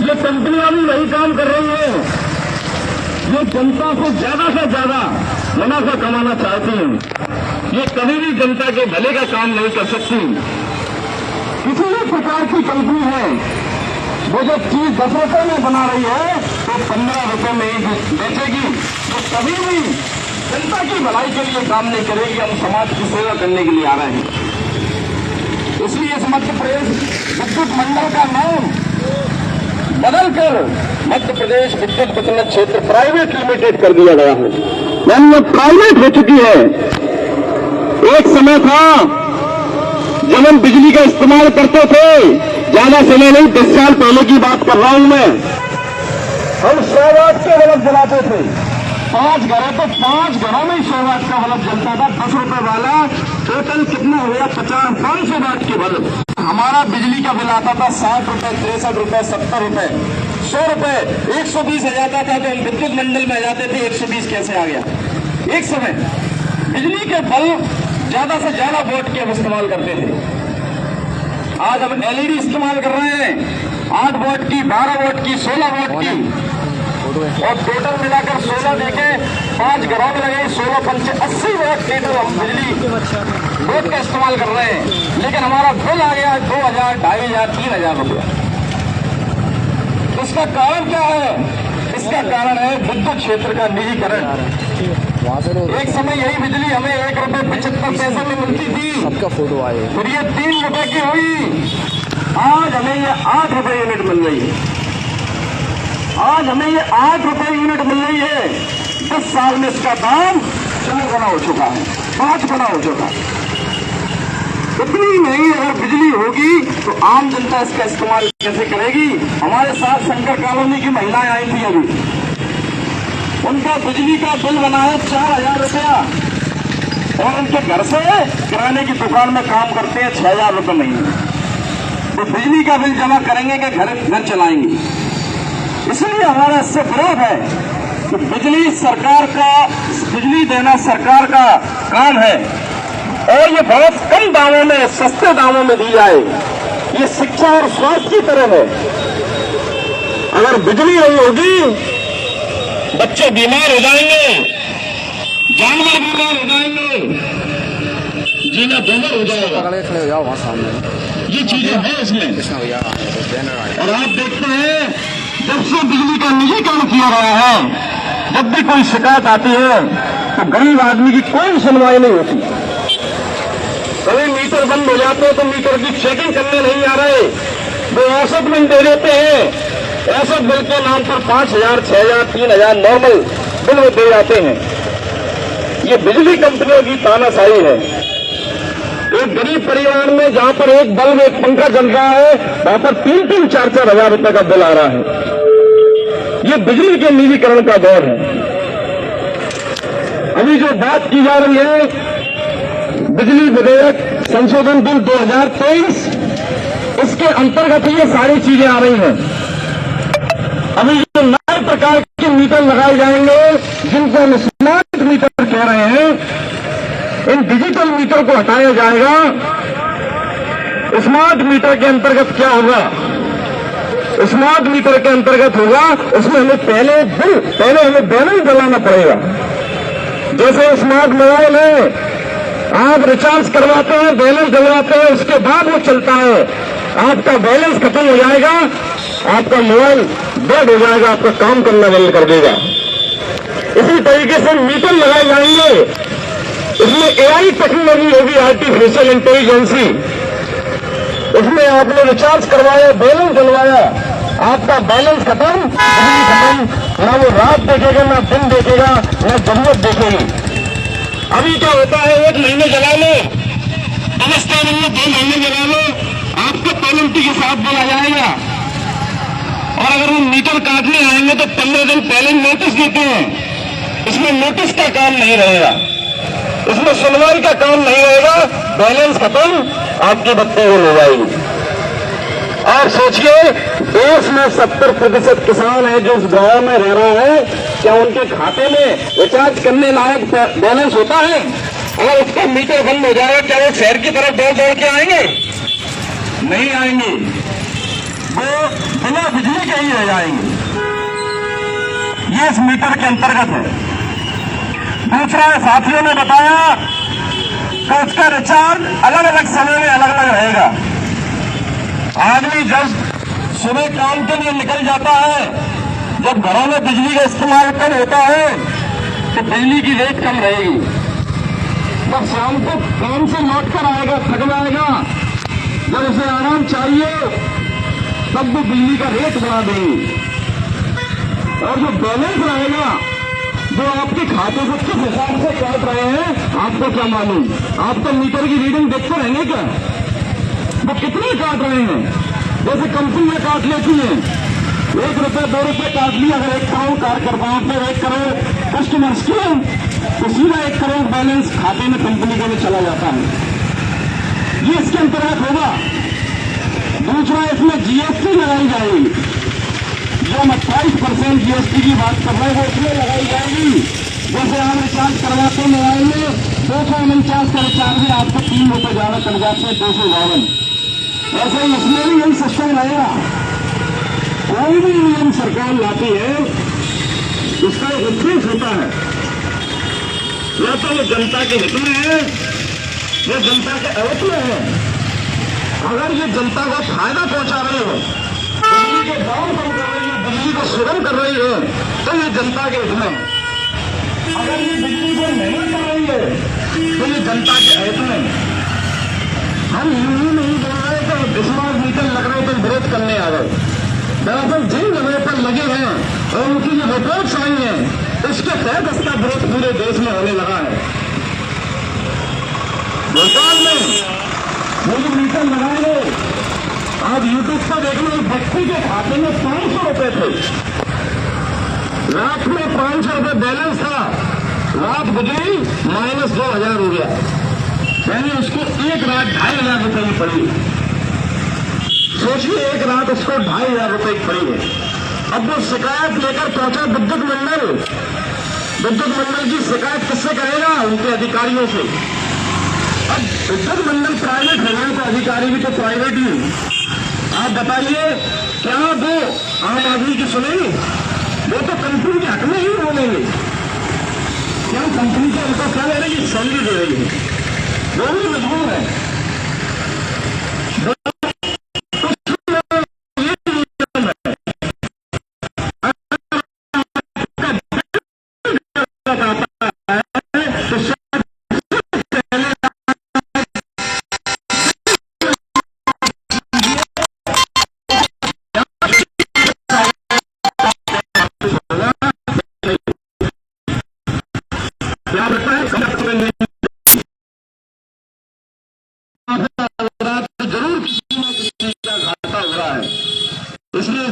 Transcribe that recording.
ये कंपनियां भी वही काम कर रही है। ये जनता से ज्यादा मुनाफा कमाना चाहती हैं। ये कभी भी जनता के भले का काम नहीं कर सकती। किसी भी प्रकार की कंपनी है वो जो चीज 10 रुपए में बना रही है तो 15 रुपए में ही बेचेगी। तो कभी भी जनता की भलाई के लिए काम नहीं करेगी। हम समाज की सेवा करने के लिए आ रहे हैं। इसलिए इस मध्य प्रदेश विद्युत मंडल का नाम बदलकर मध्य प्रदेश विद्युत वितरण क्षेत्र प्राइवेट लिमिटेड कर दिया गया है। यानी ये प्राइवेट हो चुकी है। एक समय था जब हम बिजली का इस्तेमाल करते थे, ज्यादा समय नहीं 10 साल पहले की बात कर रहा हूं मैं, हम 100 वाट के बल्ब जलाते थे। 5 घरों तो 5 घरों में 100 वाट का बल्ब जलता था। 10 रुपए वाला टोटल कितना हो गया? 500 वाट के बल्ब। हमारा बिजली का बिल आता था 60 रुपए, 63 रुपए, 70 रुपए, 100 रुपए, 120 आ जाता था। तो हम विद्युत मंडल में आ जाते थे। 120 कैसे आ गया? एक समय बिजली के बल्ब ज्यादा से ज्यादा वोट के हम इस्तेमाल करते थे। आज हम एलईडी इस्तेमाल कर रहे हैं 8 वोट की, 12 वोट की, 16 वोट की, और टोटल मिलाकर 16 देके 5 घरों में लगे 16 पंचे 80 वोट लीटर हम बिजली वोट का इस्तेमाल कर रहे हैं। लेकिन हमारा बिल आ गया 2000, 2500, 3000 रुपया। इसका कारण क्या है? इसका कारण है विद्युत क्षेत्र का निजीकरण। एक समय यही बिजली हमें 1 रुपए 75 पैसे में मिलती थी। सबका फोटो आए, फिर ये 3 रुपए की हुई। आज हमें ये 8 रुपए यूनिट मिल रही है। आज हमें ये 8 रुपए यूनिट मिल रही है। 10 साल में इसका दाम 4 गुना हो चुका है, 5 गुना हो चुका है। इतनी महंगी अगर बिजली होगी तो आम जनता इसका इस्तेमाल कैसे करेगी? हमारे साथ शंकर कॉलोनी की महिलाएं आई थी अभी, उनका बिजली का बिल बना है 4000 रुपया, और उनके घर से किराने की दुकान में काम करते हैं 6000 रुपये महीने। तो बिजली का बिल जमा करेंगे कि घर चलाएंगे? इसलिए हमारा इससे विरोध है कि बिजली देना सरकार का काम है, और ये बहुत कम दामों में, सस्ते दामों में दी जाए। ये शिक्षा और स्वास्थ्य की तरह है। अगर बिजली नहीं होगी बच्चे बीमार हो जाएंगे, जानवर बीमार हो जाएंगे, जीना बेहतर हो जाएगा। खड़े हो जाओ वहाँ सामने, ये चीजें हैं इसमें। कृष्णा भैया और आप देखते हैं जब से बिजली का निजीकरण किया गया है, जब भी कोई शिकायत आती है तो गरीब आदमी की कोई सुनवाई नहीं होती। कभी मीटर बंद हो जाते हैं तो मीटर की चेकिंग करने नहीं आ रहे, वो औसत बिल दे देते हैं। औसत बिल के नाम पर 5000, 6000, 3000 नॉर्मल बिल वो दे जाते हैं। ये बिजली कंपनियों की तानाशाही है। एक गरीब परिवार में जहां पर एक बल्ब, एक पंखा चल रहा है, वहां पर 3-3, 4-4 हजार रुपए का बिल आ रहा है। ये बिजली के निजीकरण का दौर है। अभी जो बात की जा रही है बिजली विधेयक संशोधन बिल 2023, इसके अंतर्गत ये सारी चीजें आ रही हैं। अभी जो नए प्रकार के मीटर लगाए जाएंगे, जिनको हम स्मार्ट मीटर कह रहे हैं, इन डिजिटल मीटर को हटाया जाएगा। स्मार्ट मीटर के अंतर्गत क्या होगा? स्मार्ट मीटर के अंतर्गत होगा उसमें हमें पहले हमें बैलेंस डलाना पड़ेगा। जैसे स्मार्ट मोबाइल है, आप रिचार्ज करवाते हैं, बैलेंस डलवाते हैं, उसके बाद वो चलता है। आपका बैलेंस खत्म हो जाएगा, आपका मोबाइल डेड हो जाएगा, आपका काम करना बंद कर देगा। इसी तरीके से मीटर लगाए जाएंगे, इसमें एआई टेक्नोलॉजी होगी, आर्टिफिशियल इंटेलिजेंसी। उसमें आपने रिचार्ज करवाया, बैलेंस डलवाया, आपका बैलेंस खत्म, बिजली खत्म, ना वो रात देखेगा, ना दिन देखेगा, ना जरूरत देखेगी। अभी क्या होता है, 1 महीने जला लो, अवस्था नहीं है, 2 महीने जला लो, आपको पेनल्टी के साथ दिया जाएगा। और अगर वो मीटर काटने आएंगे तो 15 दिन पहले नोटिस देते हैं। इसमें नोटिस का काम नहीं रहेगा, इसमें सुनवाई का काम नहीं रहेगा, बैलेंस खत्म, आपकी बत्ती गुल हो जाएगी। और सोचिए, देश में 70% किसान है जो उस गांव में रह रहा है, क्या उनके खाते में रिचार्ज करने लायक बैलेंस होता है? अगर उसका मीटर बंद हो जाएगा, क्या वो शहर की तरफ दौड़ दौड़ के आएंगे? नहीं आएंगे। वो बिना बिजली के ही रह जाएंगे। ये इस मीटर के अंतर्गत है। दूसरा, साथियों ने बताया कि उसका रिचार्ज अलग अलग समय में अलग अलग रहेगा। आदमी जब सुबह काम के लिए निकल जाता है, जब घरों में बिजली का इस्तेमाल कम होता है तो बिजली की रेट कम रहेगी। जब शाम को काम से लौट कर आएगा, थक जाएगा, जब उसे आराम चाहिए तब वो बिजली का रेट बढ़ा देंगे। और जो बैलेंस रहेगा जो आपके खाते से किस हिसाब से काट रहे हैं आपको क्या मालूम। आप तो मीटर की रीडिंग देखते रहेंगे क्या, वो कितने काट रहे हैं। जैसे कंपनियां काट लेती हैं, 1 रुपए 2 रुपए काट लिया, अगर 1 करोड़ कार्यकर्ताओं पे 1 करोड़ कस्टमर्स के तो सीधा 1 करोड़ बैलेंस खाते में कंपनी के में चला जाता है। ये इसके अंतर्गत होगा। दूसरा, इसमें जीएसटी लगाई जाएगी। जो हम 28% जीएसटी की बात कर रहे हैं वो इसमें लगाई जाएगी। जैसे आप रिचार्ज करवाते हैं मोबाइल में 249 का रिचार्ज है, आपको 3 रुपए ज्यादा कट जाते हैं 252। ऐसे ही इसमें भी यही सिस्टम रहेगा। कोई भी नियम सरकार लाती है उसका एक उद्देश्य होता है, या तो वो जनता के हित में है या जनता के अहित में है। अगर ये जनता को फायदा पहुंचा रही हो, बिजली के दाम कम कर रही है, बिजली को सुगम कर रही है, तो ये जनता के हित में है। अगर ये बिजली को नहीं कर रही है तो ये जनता के अहित में है। हम यूं नहीं बोल रहे कि स्मार्ट मीटर लग रहे तो विरोध करने आ गए। दरअसल जिन जगह पर लगे हैं और उनकी जो रिपोर्ट्स आई हैं उसके तहत इसका विरोध पूरे देश में होने लगा है। भोपाल में वो जो मीटर लगाए गए, आज यूट्यूब पर देख लो, व्यक्ति के खाते में 500 रुपए थे, रात में 500 रुपए बैलेंस था, रात गुजरी -2000 हो गया, यानी उसको एक रात 2500 रुपए की पड़ी। सोचिए, एक रात उसको 2500 रुपए की पड़ी है। अब वो शिकायत लेकर पहुंचा विद्युत मंडल। विद्युत मंडल की शिकायत किससे करेगा? उनके अधिकारियों से। अब विद्युत मंडल प्राइवेट है ना, तो अधिकारी भी तो प्राइवेट ही। आप बताइए, क्या वो आम आदमी की सुनेंगे? वो तो कंपनी के हक में ही बोलेंगे। क्या कंपनी को उनको क्या ले रही है? सैलरी दे रही है, वो भी मजबूर है। क्या लगता है जरूर किसी न किसी का घाटा हो रहा है, इसलिए